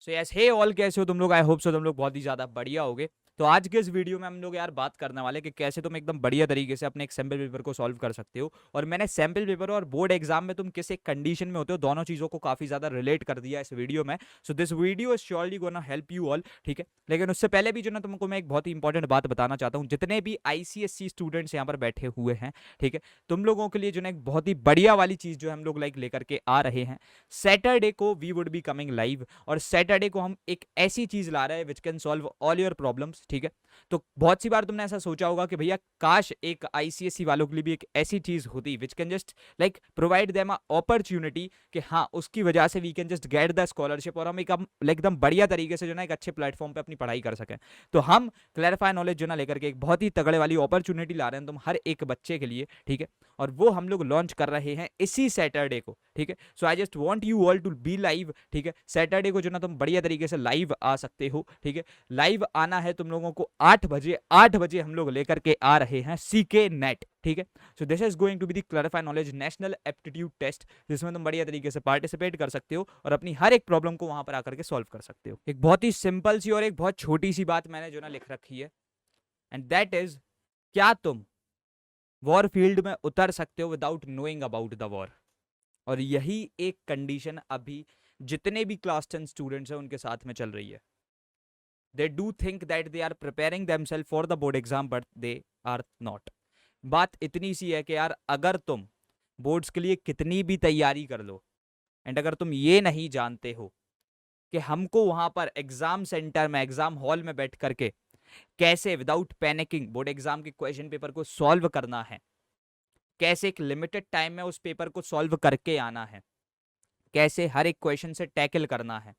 So yes, हे all, कैसे हो तुम लोग? आई होप सो तुम लोग बहुत ही ज्यादा बढ़िया होगे। तो आज के इस वीडियो में हम लोग यार बात करने वाले कि कैसे तुम एकदम बढ़िया तरीके से अपने एक सैम्पल पेपर को सॉल्व कर सकते हो। और मैंने सैम्पल पेपर और बोर्ड एग्जाम में तुम किस एक कंडीशन में होते हो, दोनों चीजों को काफी ज्यादा रिलेट कर दिया इस वीडियो में। So this video is surely gonna help you all, ठीक है। लेकिन उससे पहले भी जो ना तुमको मैं एक बहुत ही इंपॉर्टेंट बात बताना चाहता हूँ, जितने भी आईसीएससी स्टूडेंट्स यहाँ पर बैठे हुए हैं, ठीक है, तुम लोगों के लिए जो ना एक बहुत ही बढ़िया वाली चीज जो हम लोग लाइक लेकर के आ रहे हैं। सैटरडे को we would be coming live, और सैटरडे को हम एक ऐसी चीज ला रहे हैं which can solve all your problems, ठीक है। तो बहुत सी बार तुमने ऐसा सोचा होगा कि भैया काश एक आईसीएससी वालों के लिए भी एक ऐसी चीज होती which can just like provide them opportunity कि हाँ उसकी वजह से we can just get the scholarship और हम एकदम बढ़िया तरीके से जो ना एक अच्छे प्लेटफॉर्म पे अपनी पढ़ाई कर सकें। तो हम क्लैरिफाई नॉलेज जो ना लेकर के एक बहुत ही तगड़े वाली अपॉर्चुनिटी ला रहे हैं तुम हर एक बच्चे के लिए, ठीक है। और वो हम लोग लॉन्च कर रहे हैं इसी सैटरडे को, ठीक है। So I just want you all to be live, ठीक है। सैटरडे को जो ना तुम बढ़िया तरीके से लाइव आ सकते हो, ठीक है। लाइव आना है तुम लोगों को 8 बजे हम लोग लेकर के आ रहे हैं सीके नेट, ठीक है। So this is going to be the clarify knowledge national aptitude test, जिसमें तुम बढ़िया तरीके से पार्टिसिपेट कर सकते हो और अपनी हर एक प्रॉब्लम को वहां पर आकर के सॉल्व कर सकते हो। एक बहुत ही सिंपल सी और एक बहुत छोटी सी बात मैंने जो ना लिख रखी है, एंड दैट इज, क्या तुम वॉर फील्ड में उतर सकते हो without knowing about the war? और यही एक कंडीशन अभी जितने भी क्लास 10 स्टूडेंट्स हैं उनके साथ में चल रही है। They do think that they are preparing themselves for the board exam, but they are not. बात इतनी सी है कि यार अगर तुम बोर्ड्स के लिए कितनी भी तैयारी कर लो, एंड अगर तुम ये नहीं जानते हो कि हमको वहां पर एग्जाम सेंटर में एग्जाम हॉल में बैठ करके कैसे विदाउट पैनिकिंग बोर्ड एग्जाम के क्वेश्चन पेपर को सॉल्व करना है, कैसे एक लिमिटेड टाइम में उस पेपर को सॉल्व करके आना है, कैसे हर एक क्वेश्चन से टैकल करना है,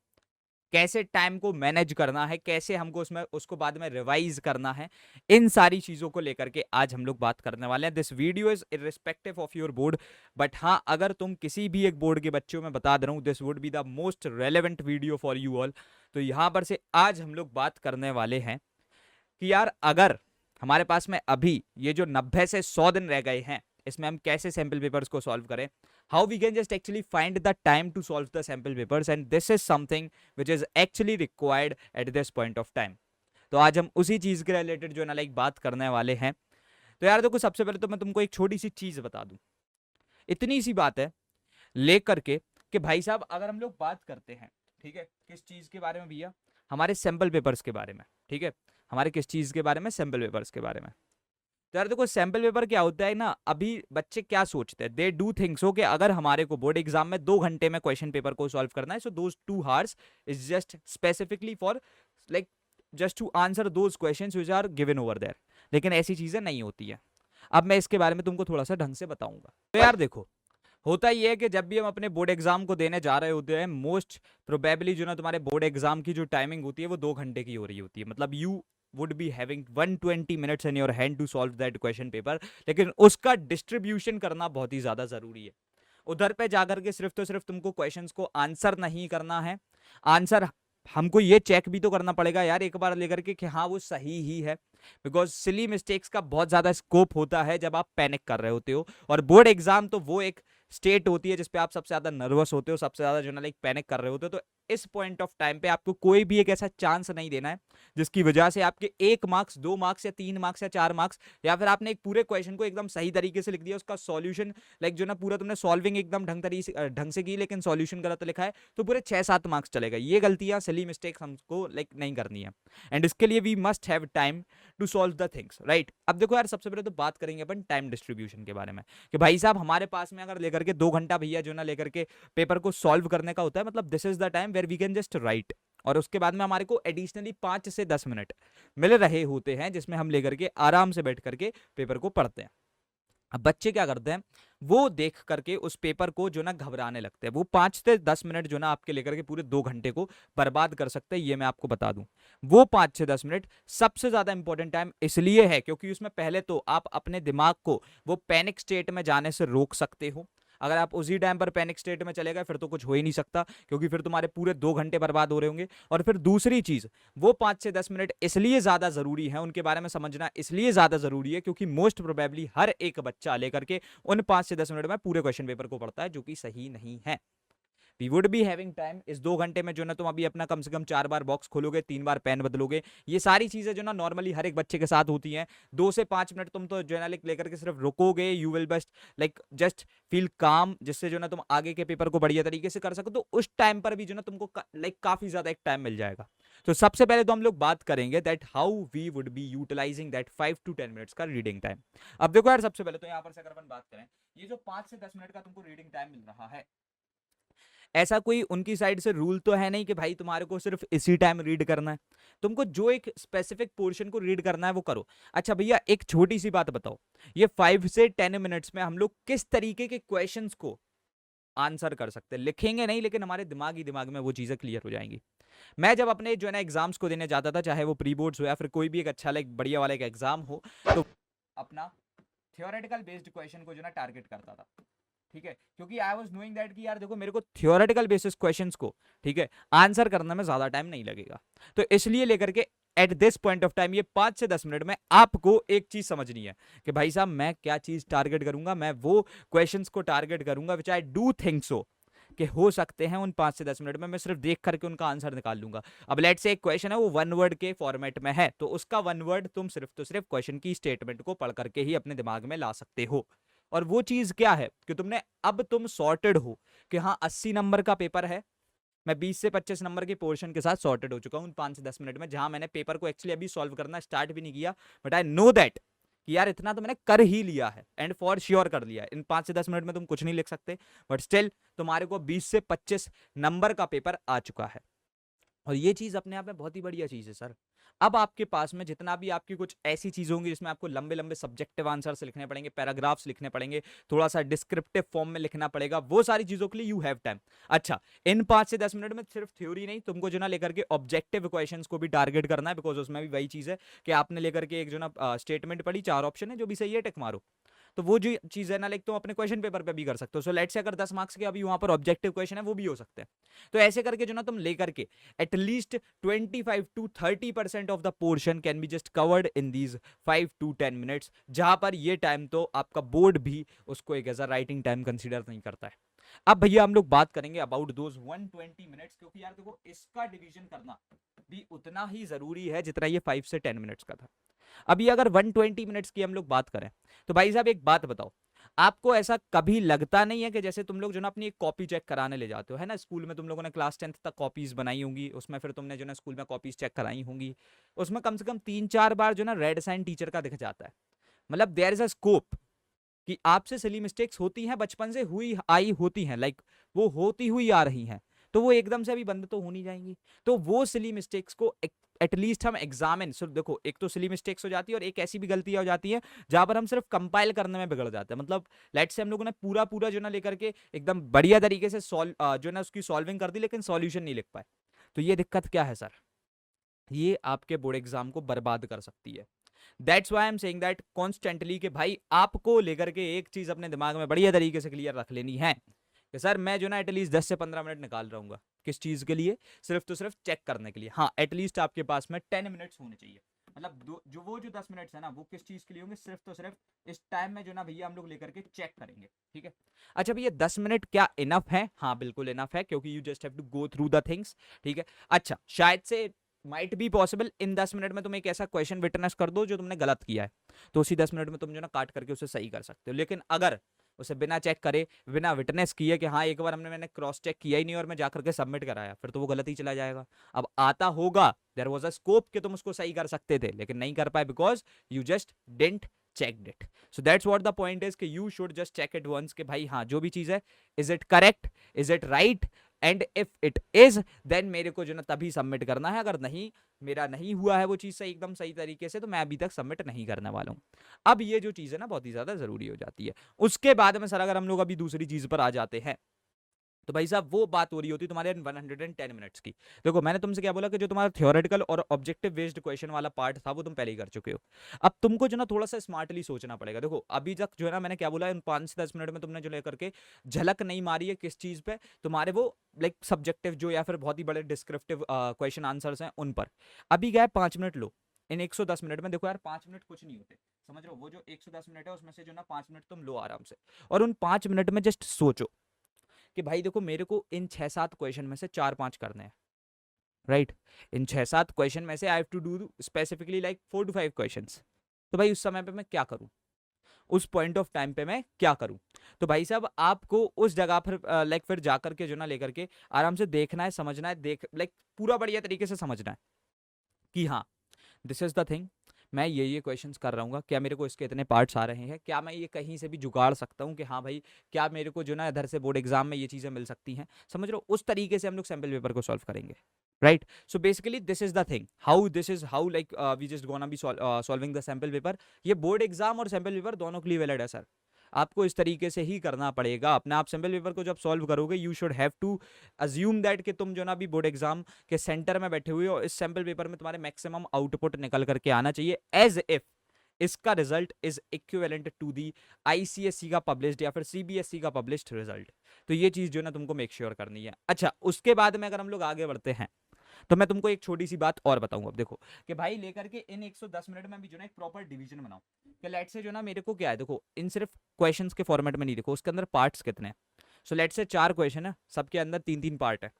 कैसे टाइम को मैनेज करना है, कैसे हमको उसमें उसको बाद में रिवाइज करना है, इन सारी चीजों को लेकर के आज हम लोग बात करने वाले हैं। This video is irrespective of your board, but हाँ अगर तुम किसी भी एक बोर्ड के बच्चों में बता दे रहा हूं, this would be the most relevant video for you all. तो यहां पर से आज हम लोग बात करने वाले हैं कि यार अगर हमारे पास में अभी ये जो 90 से 100 दिन रह गए हैं, इसमें हम कैसे सैंपल पेपर्स को सॉल्व करें, how we can just actually find the time to solve the sample papers, and this is something which is actually required at this point of time. तो आज हम उसी चीज के रिलेटेड जो है ना लाइक बात करने वाले हैं। तो यार देखो, सबसे पहले तो मैं तुमको एक छोटी सी चीज बता दूं, इतनी सी बात है लेकर के कि भाई साहब अगर हम लोग बात करते हैं, ठीक है, किस चीज के बारे में भैया, हमारे सैंपल पेपर्स के बारे में, ठीक है। हमारे किस चीज के बारे में? सैंपल पेपर्स के बारे में। तो यार देखो, सैंपल पेपर क्या होता है ना, अभी बच्चे क्या सोचते हैं, दे डू थिंक सो कि अगर हमारे को बोर्ड एग्जाम में 2 घंटे में क्वेश्चन पेपर को सॉल्व करना है, so those 2 hours is just specifically for like just to answer those questions which are given over there. लेकिन ऐसी चीजें नहीं होती है। अब मैं इसके बारे में तुमको थोड़ा सा ढंग से बताऊंगा। तो यार देखो, होता ही है कि जब भी हम अपने बोर्ड एग्जाम को देने जा रहे होते हैं, मोस्ट प्रोबेबली जो ना तुम्हारे बोर्ड एग्जाम की जो टाइमिंग होती है वो 2 घंटे की हो रही होती है। मतलब you would be having 120 minutes in your hand to solve that question paper, लेकिन उसका डिस्ट्रीब्यूशन करना बहुत ही ज्यादा जरूरी है। उधर पे जाकर के सिर्फ तो सिर्फ तुमको क्वेश्चंस को आंसर नहीं करना है, आंसर हमको ये चेक भी तो करना पड़ेगा यार एक बार लेकर के कि हाँ वो सही ही है। बिकॉज सिली मिस्टेक्स का बहुत ज्यादा स्कोप होता है जब आप पैनिक कर रहे होते हो, और बोर्ड एग्जाम तो वो एक स्टेट होती है जिसपे आप सबसे ज्यादा नर्वस होते हो, सबसे ज्यादा जो ना लाइक पैनिक कर रहे होते हो। तो इस पॉइंट ऑफ टाइम पे आपको कोई भी एक ऐसा चांस नहीं देना है जिसकी वजह से आपके 1 मार्क्स 2 मार्क्स या 3 मार्क्स या 4 मार्क्स, या फिर आपने एक पूरे क्वेश्चन को एकदम सही तरीके से लिख दिया, उसका सॉल्यूशन लाइक जो ना पूरा तुमने सॉल्विंग एकदम ढंग से की लेकिन सॉल्यूशन गलत लिखा है, तो पूरे 6-7 मार्क्स चलेगा। ये गलतियां सिली मिस्टेक्स हमको लाइक नहीं करनी है, एंड इसके लिए we must have time to solve the things, right. अब देखो यार, सबसे पहले तो बात करेंगे अपन टाइम डिस्ट्रीब्यूशन के बारे में कि भाई साहब हमारे पास में अगर लेकर के 2 घंटा भैया जो ना लेकर के पेपर को सॉल्व करने का होता है, मतलब this is the time where we can just write. और उसके बाद में हमारे को एडिशनली 5 से 10 मिनट मिल रहे होते हैं जिसमें हम लेकर के आराम से बैठ करके पेपर को पढ़ते हैं। अब बच्चे क्या करते हैं, वो देख करके उस पेपर को जो ना घबराने लगते हैं। वो 5 से 10 मिनट जो ना आपके लेकर के पूरे 2 घंटे को बर्बाद कर सकते हैं, ये मैं आपको बता दूं। वो 5 से 10 मिनट सबसे ज्यादा इंपॉर्टेंट टाइम इसलिए है क्योंकि उसमें पहले तो आप अपने दिमाग को वो पैनिक स्टेट में जाने से रोक सकते हो। अगर आप उसी टाइम पर पैनिक स्टेट में चले गए फिर तो कुछ हो ही नहीं सकता, क्योंकि फिर तुम्हारे पूरे 2 घंटे बर्बाद हो रहे होंगे। और फिर दूसरी चीज, वो 5 से 10 मिनट इसलिए ज्यादा जरूरी है, उनके बारे में समझना इसलिए ज्यादा जरूरी है क्योंकि मोस्ट प्रोबेबली हर एक बच्चा लेकर के उन 5 से 10 मिनट में पूरे क्वेश्चन पेपर को पढ़ता है, जो कि सही नहीं है। We would be having time. इस 2 घंटे में जो ना तुम अभी अपना कम से कम 4 बार बॉक्स खोलोगे, 3 बार पेन बदलोगे। ये सारी चीजें जो ना नॉर्मली हर एक बच्चे के साथ होती हैं। 2 से 5 मिनट तुम तो जो है ना लेकर के सिर्फ रुकोगे, you will best like just feel calm, जिससे जो ना तुम आगे के पेपर को बढ़िया तरीके से कर सको। तो उस टाइम पर भी जो ना तुमको लाइक काफी ज्यादा एक टाइम मिल जाएगा। तो सबसे पहले तो हम लोग बात करेंगे that how we would be utilising that 5 to 10 minutes का रीडिंग टाइम। अब देखो यार, सबसे पहले तो यहाँ पर से अगर अपन बात करें, ये जो 5 से 10 मिनट का तुमको रीडिंग टाइम मिल रहा है, ऐसा कोई उनकी साइड से रूल तो है नहीं कि भाई तुम्हारे को सिर्फ इसी टाइम रीड करना है। तुमको जो एक स्पेसिफिक पोर्शन को रीड करना है वो करो। अच्छा भैया, एक छोटी सी बात बताओ, ये 5 से 10 मिनट्स में हम लोग किस तरीके के क्वेश्चंस को आंसर कर सकते हैं? लिखेंगे नहीं, लेकिन हमारे दिमाग में वो चीजें क्लियर हो जाएंगी। मैं जब अपने जो है ना एग्जाम्स को देने जाता था, चाहे वो प्री बोर्ड्स हो या फिर कोई भी एक अच्छा लाइक बढ़िया वाला एक एग्जाम हो, तो अपना थियोरेटिकल बेस्ड क्वेश्चन को जो ना टारगेट करता था। ठीक है, क्योंकि आई वाज नोइंग दैट कि यार देखो, मेरे को थियोरेटिकल बेसिस क्वेश्चंस को, ठीक है, आंसर करने में ज्यादा टाइम नहीं लगेगा। तो इसलिए लेकर के eight this point of time ये 5 से 10 मिनट में आपको एक चीज समझनी है कि भाई साहब मैं क्या चीज टारगेट करूंगा। मैं वो क्वेश्चंस को टारगेट करूंगा विच आई डू थिंक सो कि हो सकते हैं उन 5 से 10 मिनट में मैं सिर्फ देख करके उनका आंसर निकाल लूंगा। अब लेट्स से एक क्वेश्चन है वो 1 वर्ड के फॉर्मेट में है, तो उसका 1 वर्ड तुम सिर्फ तो सिर्फ क्वेश्चन की स्टेटमेंट को पढ़ करके ही अपने दिमाग में ला सकते हो। और वो चीज क्या है कि अब तुम सॉर्टेड हो कि हाँ 80 नंबर का पेपर है, मैं 20 से 25 नंबर के पोर्शन के साथ सॉर्टेड हो चुका हूँ 5 से 10 मिनट में, जहां मैंने पेपर को एक्चुअली अभी सॉल्व करना स्टार्ट भी नहीं किया, बट आई नो दैट कि यार इतना तो मैंने कर ही लिया है एंड फॉर श्योर कर लिया है। इन 5 से 10 मिनट में तुम कुछ नहीं लिख सकते, बट स्टिल तुम्हारे को 20 से 25 नंबर का पेपर आ चुका है। और ये चीज अपने आप में बहुत ही बढ़िया चीज है सर। अब आपके पास में जितना भी आपकी कुछ ऐसी चीजें होंगी जिसमें आपको लंबे लंबे सब्जेक्टिव आंसर्स लिखने पड़ेंगे, पैराग्राफ्स लिखने पड़ेंगे, थोड़ा सा डिस्क्रिप्टिव फॉर्म में लिखना पड़ेगा, वो सारी चीजों के लिए यू हैव टाइम। अच्छा, इन 5 से 10 मिनट में सिर्फ थ्योरी नहीं, तुमको जो ना लेकर के ऑब्जेक्टिव क्वेश्चंस को भी टारगेट करना है, बिकॉज उसमें भी वही चीज है कि आपने लेकर के एक जो ना स्टेटमेंट पढ़ी, 4 ऑप्शन है, जो भी सही है टिक मारो। तो वो जो चीज है ना लाइक तुम अपने क्वेश्चन पेपर पे भी कर सकते हो। सो लेट्स से अगर 10 मार्क्स के अभी वहां पर ऑब्जेक्टिव क्वेश्चन है, वो भी हो सकते हैं। तो ऐसे करके जो ना तुम लेकर के at least 25 to 30% of the portion can be just covered in these 5 to 10 minutes, जहां पर ये टाइम तो आपका बोर्ड भी उसको एक as a writing time consider नहीं करता है। अब भैया हम लोग बात करेंगे अबाउट दोज 120 मिनट्स, क्योंकि यार देखो इसका डिवीजन करना भी उतना ही जरूरी है जितना ये 5 से 10 मिनट्स का था। अभी अगर 120 मिनट्स की हम लोग बात करें, तो भाई साहब एक बात बताओ, आपको ऐसा कभी लगता नहीं है कि जैसे तुम लोग जो ना अपनी एक कॉपी चेक कराने ले जाते हो, है ना, स्कूल में तुम लोगों ने क्लास 10th तक कॉपीज बनाई होंगी, उसमें फिर तुमने जो ना स्कूल में कॉपीज चेक कराई होंगी, उसमें कम से कम 3-4 बार जो ना रेड साइन टीचर का दिख जाता है। मतलब देयर इज अ स्कोप कि आपसे सिली मिस्टेक्स होती हैं, बचपन से हुई आई होती हैं, लाइक वो होती हुई आ रही हैं, तो वो एकदम से अभी बंद तो हो नहीं जाएंगी। तो वो सिली मिस्टेक्स को एटलीस्ट हम एग्जामिन, सिर्फ देखो एक तो सिली मिस्टेक्स हो जाती है और एक ऐसी भी गलतियां हो जाती है जहां पर हम सिर्फ कंपाइल करने में बिगड़ जाते हैं। मतलब लेट से हम लोगों ने पूरा पूरा जो ना लेकर के एकदम बढ़िया तरीके से जो ना उसकी सॉल्विंग कर दी, लेकिन सॉल्यूशन नहीं लिख पाए। तो ये दिक्कत क्या है सर? ये आपके बोर्ड एग्जाम को बर्बाद कर सकती है। That's why I am saying that constantly कि भाई आपको लेकर के एक चीज अपने दिमाग में बढ़िया तरीके से क्लियर रख लेनी है कि सर मैं जो ना एटलीस्ट 10 से 15 मिनट निकाल रहूंगा। किस चीज के लिए? सिर्फ तो सिर्फ चेक करने के लिए। हाँ, एटलीस्ट आपके पास में 10 मिनट्स होने चाहिए। मतलब जो 10 मिनट्स है ना, वो किस चीज के लिए होंगे? सिर्फ तो सिर्फ इस टाइम में जो ना भैया हम लोग लेकर के चेक करेंगे। ठीक है। अच्छा भैया, 10 मिनट क्या इनफ है? हाँ बिल्कुल इनफ है, क्योंकि you just have to go through the things. ठीक है। अच्छा, शायद से might be possible in 10 minute में तुम एक ऐसा क्वेश्चन विटनेस कर दो जो तुमने गलत किया है, तो उसी 10 मिनट में तुम जो ना काट करके उसे सही कर सकते हो। लेकिन अगर उसे बिना चेक करे, बिना विटनेस किए कि हाँ एक बार मैंने क्रॉस चेक किया ही नहीं और मैं जाकर के सबमिट कराया, फिर तो वो गलत ही चला जाएगा। अब आता होगा देयर वाज अ स्कोप कि तुम उसको सही कर सकते थे, लेकिन नहीं कर पाए because you just didn't check it. So that's what the point is कि you should just check it once कि भाई हाँ जो भी चीज है, is it correct, is it right, and if it is then मेरे को जो ना तभी सबमिट करना है। अगर नहीं, मेरा नहीं हुआ है वो चीज सही एकदम सही तरीके से, तो मैं अभी तक सबमिट नहीं करने वाला हूं। अब ये जो चीज है ना बहुत ही ज्यादा जरूरी हो जाती है। उसके बाद में सर अगर हम लोग अभी दूसरी चीज पर आ जाते हैं, तो भाई साहब वो बात हो रही होती तुम्हारे 110 मिनट्स की। देखो मैंने तुमसे क्या बोला कि जो तुम्हारा थियोरेटिकल और ऑब्जेक्टिव बेस्ड क्वेश्चन वाला पार्ट था वो तुम पहले ही कर चुके हो। अब तुमको जो ना थोड़ा सा स्मार्टली सोचना पड़ेगा। देखो अभी तक जो है ना मैंने क्या बोला, इन 5 से 10 मिनट में तुमने जो लेकर के झलक नहीं मारी है किस चीज पे, तुम्हारे वो लाइक सब्जेक्टिव जो या फिर बहुत ही बड़े डिस्क्रिप्टिव क्वेश्चन आंसर्स हैं उन पर। अभी गए 5 मिनट लो इन 110 मिनट में। देखो यार 5 मिनट कुछ नहीं होते, समझ रहे हो? वो जो 110 मिनट है उसमें से जो ना 5 मिनट तुम लो आराम से, और उन 5 मिनट में जस्ट सोचो कि भाई देखो मेरे को इन 6-7 क्वेश्चन में से 4-5 करने हैं, राइट। इन 6-7 क्वेश्चन में से I have to do specifically like 4 to 5 questions. तो भाई उस समय पे मैं क्या करूं, उस पॉइंट ऑफ टाइम पे मैं क्या करूं? तो भाई साहब आपको उस जगह पर लाइक फिर जाकर के जो ना लेकर के आराम से देखना है, समझना है, देख लाइक पूरा बढ़िया तरीके से समझना है कि हाँ दिस इज द थिंग, मैं ये क्वेश्चंस कर रहा हूँ, क्या मेरे को इसके इतने पार्ट्स आ रहे हैं, क्या मैं ये कहीं से भी जुगाड़ सकता हूँ कि हाँ भाई क्या मेरे को जो ना इधर से बोर्ड एग्जाम में ये चीज़ें मिल सकती हैं, समझ रहे हो? उस तरीके से हम लोग सैम्पल पेपर को सॉल्व करेंगे, right. So basically this is the thing, how this is how like we just gonna be solving the sample paper. ये बोर्ड एग्जाम और सैम्पल पेपर दोनों के लिए वैलिड है सर, आपको इस तरीके से ही करना पड़ेगा। अपने आप सैम्पल पेपर को जब सॉल्व करोगे you should have to assume that कि तुम जो ना भी बोर्ड एग्जाम के सेंटर में बैठे हुए हो, इस सैम्पल पेपर में तुम्हारे मैक्सिमम आउटपुट निकल करके आना चाहिए, एज इफ इसका result is equivalent to the ICSE का पब्लिश्ड या फिर सीबीएसई का पब्लिश्ड रिजल्ट। तो ये चीज जो ना तुमको मेक श्योर करनी है। अच्छा, उसके बाद में अगर हम लोग आगे बढ़ते हैं तो मैं तुमको एक छोटी सी बात और बताऊंगा। अब देखो कि भाई लेकर के इन 110 मिनट में भी जो ना एक प्रॉपर डिवीजन बनाऊं कि लेट से जो ना मेरे को क्या है, देखो इन सिर्फ क्वेश्चंस के फॉर्मेट में नहीं, देखो उसके अंदर पार्ट्स कितने हैं। सो लेट से 4 क्वेश्चन है, सबके अंदर 3-3 पार्ट है,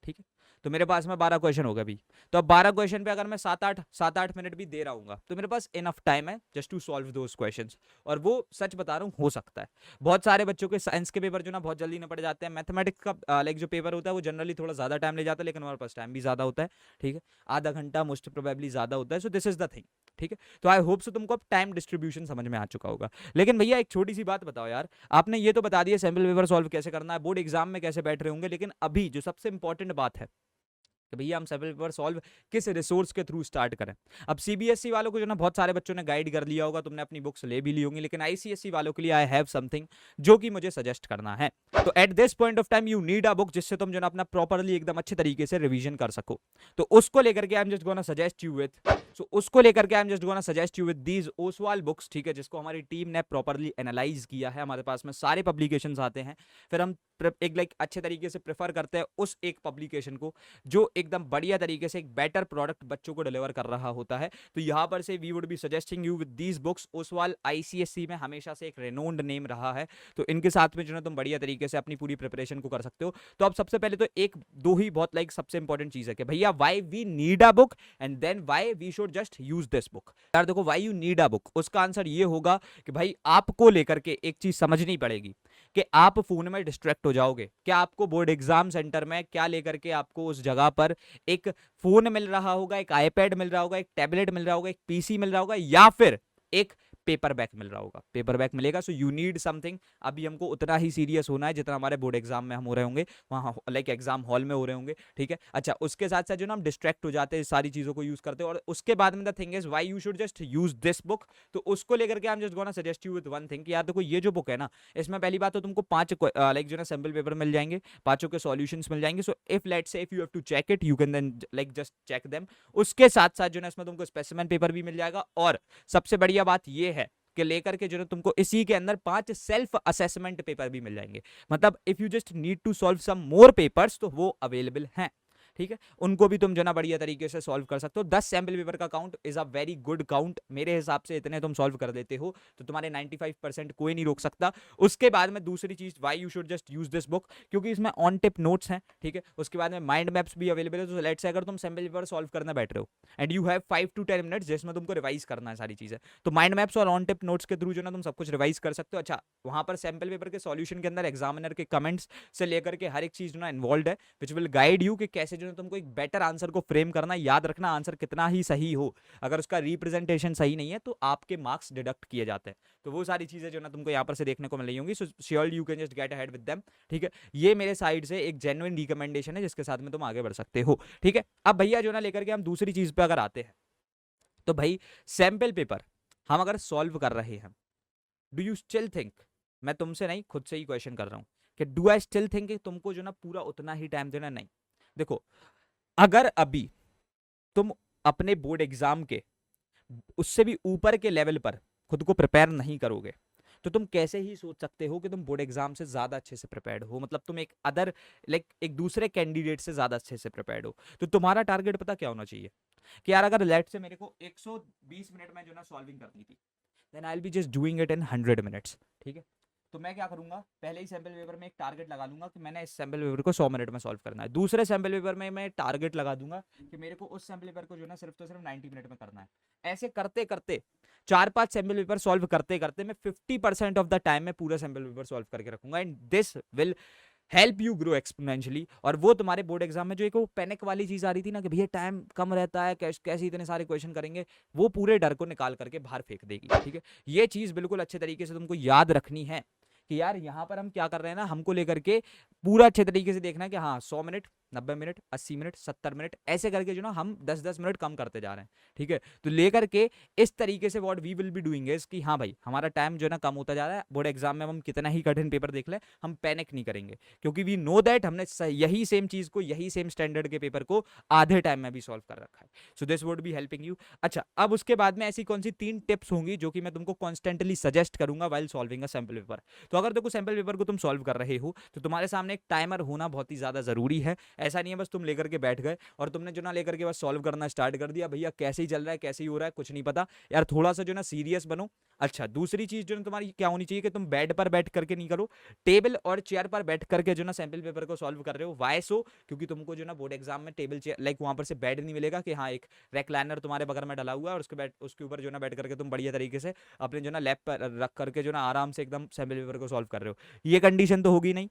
ठीक है। तो मेरे पास में 12 क्वेश्चन हो गए अभी। तो अब 12 क्वेश्चन पे अगर मैं 7-8 मिनट भी दे रहा हूँ तो मेरे पास इनफ टाइम है just to solve those questions. और वो सच बता रहा हूँ हो सकता है। बहुत सारे बच्चों के साइंस के पेपर जो ना बहुत जल्दी निपट जाते हैं, मैथमेटिक्स का लाइक जो पेपर होता है वो जनरली थोड़ा ज्यादा टाइम ले जाता है, लेकिन हमारे पास टाइम भी ज्यादा होता है, ठीक है। आधा घंटा मोस्ट प्रोबेबली ज्यादा होता है। So this is the thing, ठीक है। तो आई होप सो तुमको अब टाइम डिस्ट्रीब्यूशन समझ में आ चुका होगा। लेकिन भैया एक छोटी सी बात बताओ यार, आपने ये तो बता दिया सैम्पल पेपर सॉल्व कैसे करना है, बोर्ड एग्जाम में कैसे बैठ रहे होंगे, लेकिन अभी जो सबसे इंपॉर्टेंट बात है कि भैया हम सैम्पल पेपर सॉल्व किस रिसोर्स के थ्रू स्टार्ट करें। अब सीबीएसई वालों को जो ना बहुत सारे बच्चों ने गाइड कर लिया होगा, तुमने अपनी बुक्स ले भी ली होंगी, लेकिन आईसीएसई वालों के लिए आई हैव समथिंग जो कि मुझे सजेस्ट करना है। तो eight this point of time you need a book जिससे तुम जो ना अपना प्रॉपरली एकदम अच्छे तरीके से रिवीजन कर सको। तो उसको लेकर के I am just gonna suggest you with उसको लेकर के I am just gonna suggest you with these Oswal books, ठीक है, जिसको हमारी टीम ने प्रॉपरली एनालाइज किया है। हमारे पास में सारे पब्लिकेशंस आते हैं, फिर हम एक लाइक अच्छे तरीके से प्रेफर करते हैं उस एक पब्लिकेशन को जो एकदम बढ़िया तरीके से एक बेटर प्रोडक्ट बच्चों को डिलीवर कर रहा होता है। तो यहां पर से we would be suggesting you with these books. Oswaal ICSE में हमेशा से एक रेनोन्ड नेम रहा है, तो इनके साथ में जो है तुम बढ़िया तरीके से अपनी पूरी प्रिपरेशन को कर सकते हो। तो अब सबसे पहले तो एक दो ही बहुत लाइक सबसे इंपॉर्टेंट चीज है कि भैया why we need a book and then why we should just use this book. यार देखो why you need a book, उसका आंसर ये होगा कि भाई आपको लेकर के एक चीज समझनी पड़ेगी कि आप फोन में डिस्ट्रैक्ट हो जाओगे। क्या आपको बोर्ड एग्जाम सेंटर में क्या लेकर के आपको उस जगह पर एक फोन मिल रहा होगा, एक आईपैड मिल रहा होगा, एक टैबलेट मिल रहा होगा, एक पीसी मिल रहा होगा, या फिर एक पेपर बैक मिल रहा होगा? पेपर बैक मिलेगा। So you need something. अभी हमको उतना ही सीरियस होना है जितना हमारे बोर्ड एग्जाम में हम हो रहे होंगे, वहां लाइक एग्जाम हॉल में हो रहे होंगे, ठीक है। अच्छा, उसके साथ साथ जो ना हम डिस्ट्रैक्ट हो जाते हैं सारी चीजों को यूज करते हैं। और उसके बाद में the thing is why you should just use this book. तो उसको लेकर के I am just gonna suggest you with one thing कि यार देखो ये जो बुक है ना, इसमें पहली बात तो तुमको 5 लाइक जो ना सैम्पल पेपर मिल जाएंगे, पांचों के सॉल्यूशंस मिल जाएंगे। So if let's say if you have to check it, you can then like just check them. उसके साथ साथ जो ना इसमें तुमको स्पेसिमेन पेपर भी मिल जाएगा। और सबसे बढ़िया बात ये है कि लेकर के जो ना तुमको इसी के अंदर 5 सेल्फ असेसमेंट पेपर भी मिल जाएंगे। मतलब if you just need to solve some more papers तो वो अवेलेबल हैं, ठीक है। उनको भी तुम जो ना बढ़िया तरीके से सॉल्व कर सकते हो। 10 सैम्पल पेपर का count is a very good count मेरे हिसाब से। इतने तुम सॉल्व कर देते हो तो तुम्हारे 95% कोई नहीं रोक सकता। उसके बाद में दूसरी चीज why you should just use this book, क्योंकि इसमें ऑन टिप नोट्स हैं, ठीक है। उसके बाद में माइंड मैप्स भी अवेलेबल है। तो लेट्स से अगर तुम सैम्पल पेपर सॉल्व करने बैठ रहे हो and you have 5 to 10 minutes जिसमें तुमको रिवाइज करना है सारी चीजें, तो माइंड मैप्स और ऑन टिप नोट्स के थ्रू जो ना तुम सब कुछ रिवाइज कर सकते हो। अच्छा, वहां पर सैम्पल पेपर के सॉल्यूशन के अंदर एग्जामिनर के कमेंट्स से लेकर के हर एक चीज जो ना इन्वॉल्व है, विच विल गाइड यू कि कैसे जो ना तुमको एक बेटर आंसर को फ्रेम करना। याद रखना, आंसर कितना ही सही हो, अगर उसका रिप्रेजेंटेशन सही नहीं है तो आपके मार्क्स डिडक्ट किए जाते हैं। तो वो सारी चीजें जो ना तुमको यहाँ पर से देखने को मिल रही होंगी। सो surely you can just get ahead with them, ठीक है। ये मेरे साइड से एक जेन्युइन रिकमेंडेशन है जिसके साथ में तुम आगे बढ़ सकते हो, ठीक है। अब भैया जो ना लेकर के हम दूसरी चीज पे अगर आते हैं तो भाई सैंपल पेपर हम अगर सॉल्व कर रहे हैं, डू यू स्टिल थिंक, मैं तुमसे नहीं खुद से ही क्वेश्चन कर रहा हूं कि डू आई स्टिल थिंक कि तुमको जो ना पूरा उतना ही टाइम देना? नहीं। देखो, अगर अभी तुम अपने बोर्ड एग्जाम के उससे भी ऊपर के लेवल पर खुद को प्रिपेयर नहीं करोगे तो तुम कैसे ही सोच सकते हो कि तुम बोर्ड एग्जाम से ज्यादा अच्छे से प्रिपेयर्ड हो? मतलब तुम एक अदर लाइक एक दूसरे कैंडिडेट से ज्यादा अच्छे से प्रिपेयर्ड हो। तो तुम्हारा टारगेट पता क्या होना चाहिए कि यार अगर लेट से मेरे को 120 मिनट में जो ना सॉल्विंग करनी थी, then I will be just doing it in 100 minutes, ठीक है। तो मैं क्या करूंगा, पहले ही सैंपल पेपर में एक टारगेट लगा लूंगा कि मैंने इस सैंपल पेपर को 100 मिनट में सॉल्व करना है। दूसरे सैंपल पेपर में मैं टारगेट लगा दूंगा कि मेरे को उस सैंपल पेपर को जो ना सिर्फ तो सिर्फ 90 मिनट में करना है। ऐसे करते करते 4-5 सैंपल पेपर सॉल्व करते करते मैं 50% ऑफ द टाइम में पूरा सैंपल पेपर सॉल्व करके रखूंगा, and this will help you grow exponentially. और वो तुम्हारे बोर्ड एग्जाम में जो एक वो पैनिक वाली चीज आ रही थी ना कि भैया टाइम कम रहता है, कैसे इतने सारे क्वेश्चन करेंगे, वो पूरे डर को निकाल करके बाहर फेंक देगी। ठीक है, ये चीज बिल्कुल अच्छे तरीके से तुमको याद रखनी है कि यार यहाँ पर हम क्या कर रहे हैं ना, हमको लेकर के पूरा अच्छे तरीके से देखना है कि हाँ 100 मिनट, 90 मिनट, 80 मिनट, 70 मिनट, ऐसे करके जो ना हम 10-10 मिनट कम करते जा रहे हैं। ठीक है, तो लेकर के इस तरीके से what we will be doing is कि हाँ भाई हमारा टाइम जो है ना कम होता जा रहा है, बोर्ड एग्जाम में हम कितना ही कठिन पेपर देख लें हम पैनिक नहीं करेंगे, क्योंकि वी नो दैट हमने यही सेम चीज को, यही सेम स्टैंडर्ड के पेपर को आधे टाइम में भी सॉल्व कर रखा है। So this would be helping you. अच्छा, अब उसके बाद में ऐसी कौन सी 3 टिप्स होंगी जो कि मैं तुमको कॉन्स्टेंटली सजेस्ट करूंगा while solving a sample paper. तो अगर देखो सैंपल पेपर को तुम सॉल्व कर रहे हो तो तुम्हारे सामने एक टाइमर होना बहुत ही ज्यादा जरूरी है। ऐसा नहीं है बस तुम लेकर के बैठ गए और तुमने जो ना लेकर के बस सॉल्व करना स्टार्ट कर दिया, भैया कैसे ही चल रहा है, कैसे ही हो रहा है, कुछ नहीं पता यार, थोड़ा सा जो ना सीरियस बनो। अच्छा, दूसरी चीज जो ना तुम्हारी क्या होनी चाहिए कि तुम बेड पर बैठ करके नहीं करो, टेबल और चेयर पर बैठ करके जो ना सैंपल पेपर को सॉल्व कर रहे हो। वाई सो? क्योंकि तुमको जो ना बोर्ड एग्जाम में टेबल चेयर लाइक वहां पर से बेड नहीं मिलेगा कि हाँ एक रेक्लाइनर तुम्हारे बगल में डला हुआ है और उसके ऊपर जो ना बैठ करके तुम बढ़िया तरीके से अपने जो ना लैप पर रख करके जो ना आराम से एकदम सैंपल पेपर को सॉल्व कर रहे हो। ये कंडीशन तो होगी नहीं।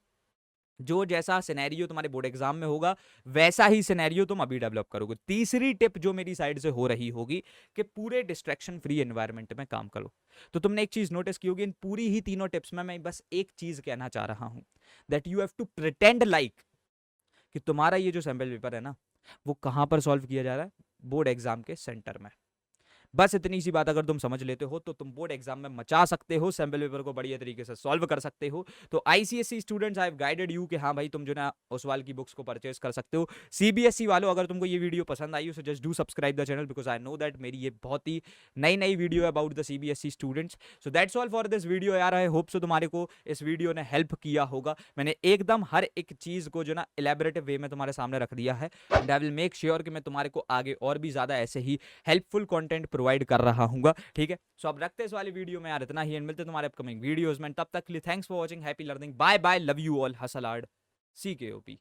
जो जैसा सिनेरियो तुम्हारे बोर्ड एग्जाम में होगा वैसा ही सिनेरियो तुम अभी डेवलप करोगे। तीसरी टिप जो मेरी साइड से हो रही होगी कि पूरे डिस्ट्रैक्शन फ्री एनवायरनमेंट में काम करो। तो तुमने एक चीज नोटिस की होगी इन पूरी ही तीनों टिप्स में मैं बस एक चीज कहना चाह रहा हूं, that you have to pretend like कि तुम्हारा ये जो सैंपल पेपर है ना वो कहां पर सॉल्व किया जा रहा है, बोर्ड एग्जाम के सेंटर में। बस इतनी सी बात अगर तुम समझ लेते हो तो तुम बोर्ड एग्जाम में मचा सकते हो, सैंपल पेपर को बढ़िया तरीके से सॉल्व कर सकते हो। तो ICSE students, I have guided you कि हाँ भाई तुम जो ना ओसवाल की बुक्स को परचेज कर सकते हो। सीबीएसई वालों, अगर तुमको ये वीडियो पसंद आई हो so just do subscribe the channel, because I know that मेरी ये बहुत ही नई नई वीडियो है about the CBSE students. So that's all for this video यार। आई होप सो तुम्हारे को इस वीडियो ने हेल्प किया होगा। मैंने एकदम हर एक चीज को जो ना इलेबोरेटिव वे में तुम्हारे सामने रख दिया है, and I will make sure कि मैं तुम्हारे को आगे और भी ज्यादा ऐसे ही हेल्पफुल कंटेंट प्रोवाइड कर रहा हूँ। ठीक है, सो अब रखते हैं इस वाली वीडियो में यार इतना ही, एंड मिलते हैं तुम्हारे अपकमिंग वीडियोस में। तब तक के लिए thanks for watching, happy learning, bye bye, love you all, hustle hard, CKOP।